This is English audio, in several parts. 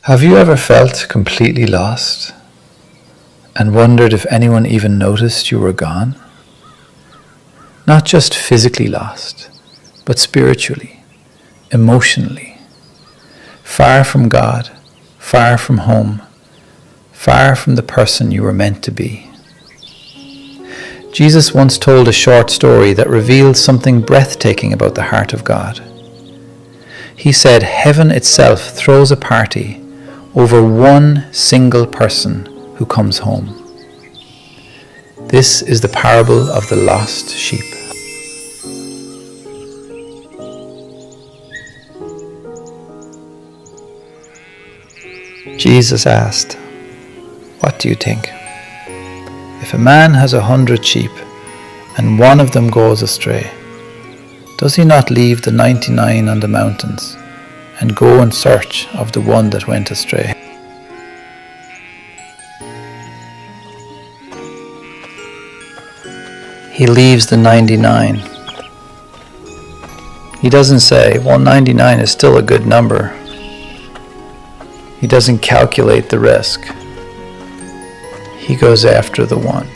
Have you ever felt completely lost and wondered if anyone even noticed you were gone? Not just physically lost, but spiritually, emotionally, far from God, far from home, far from the person you were meant to be. Jesus once told a short story that revealed something breathtaking about the heart of God. He said heaven itself throws a party over one single person who comes home. This is the parable of the lost sheep. Jesus asked, "What do you think? If a man has 100 sheep and one of them goes astray, does he not leave the 99 on the mountains and go in search of the one that went astray?" He leaves the 99. He doesn't say, well, 99 is still a good number. He doesn't calculate the risk. He goes after the one.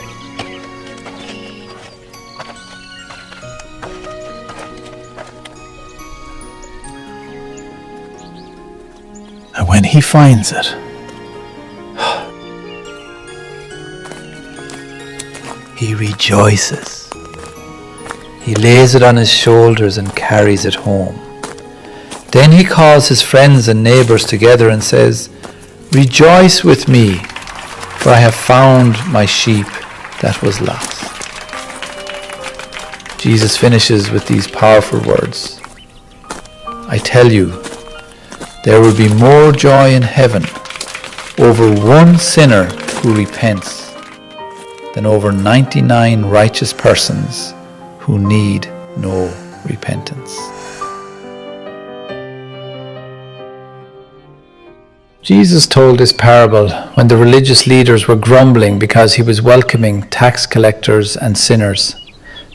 And when he finds it, he rejoices. He lays it on his shoulders and carries it home. Then he calls his friends and neighbors together and says, "Rejoice with me, for I have found my sheep that was lost." Jesus finishes with these powerful words. "I tell you, there will be more joy in heaven over one sinner who repents than over 99 righteous persons who need no repentance." Jesus told this parable when the religious leaders were grumbling because he was welcoming tax collectors and sinners,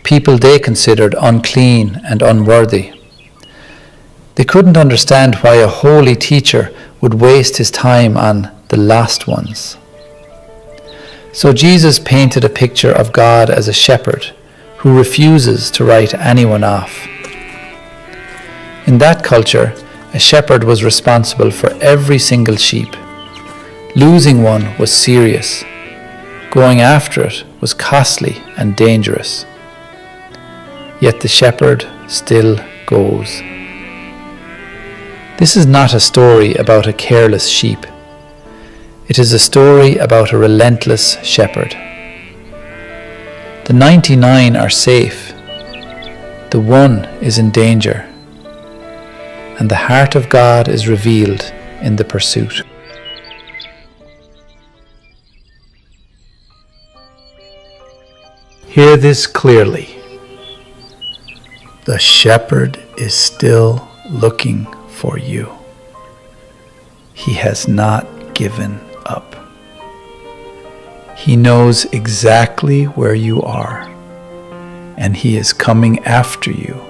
people they considered unclean and unworthy. They couldn't understand why a holy teacher would waste his time on the lost ones. So Jesus painted a picture of God as a shepherd who refuses to write anyone off. In that culture, a shepherd was responsible for every single sheep. Losing one was serious. Going after it was costly and dangerous. Yet the shepherd still goes. This is not a story about a careless sheep. It is a story about a relentless shepherd. The 99 are safe. The one is in danger. And the heart of God is revealed in the pursuit. Hear this clearly. The shepherd is still looking for you. He has not given up. He knows exactly where you are, and he is coming after you,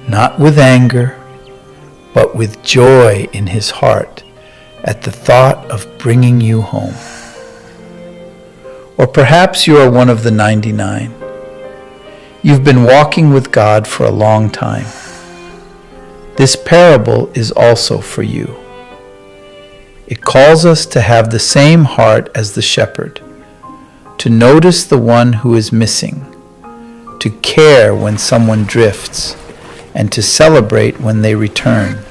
not with anger, but with joy in his heart at the thought of bringing you home. Or perhaps you are one of the 99. You've been walking with God for a long time. This parable is also for you. It calls us to have the same heart as the shepherd, to notice the one who is missing, to care when someone drifts, and to celebrate when they return,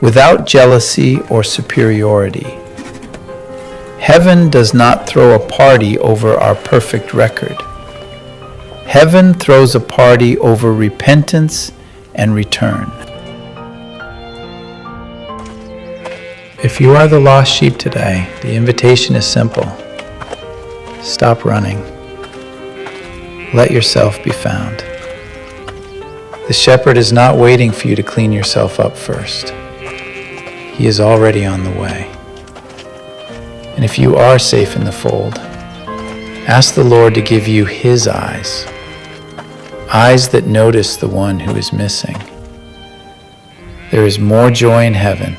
without jealousy or superiority. Heaven does not throw a party over our perfect record. Heaven throws a party over repentance and return. If you are the lost sheep today, the invitation is simple. Stop running. Let yourself be found. The shepherd is not waiting for you to clean yourself up first. He is already on the way. And if you are safe in the fold, ask the Lord to give you his eyes, eyes that notice the one who is missing. There is more joy in heaven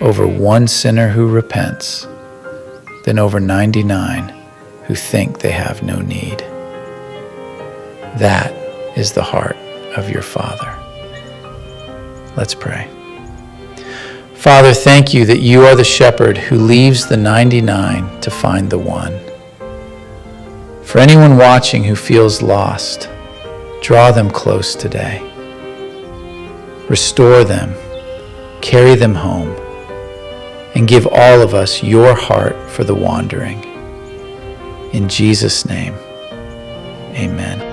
over one sinner who repents than over 99 who think they have no need. That is the heart of your Father. Let's pray. Father, thank you that you are the shepherd who leaves the 99 to find the one. For anyone watching who feels lost, draw them close today. Restore them, carry them home, and give all of us your heart for the wandering. In Jesus' name, amen.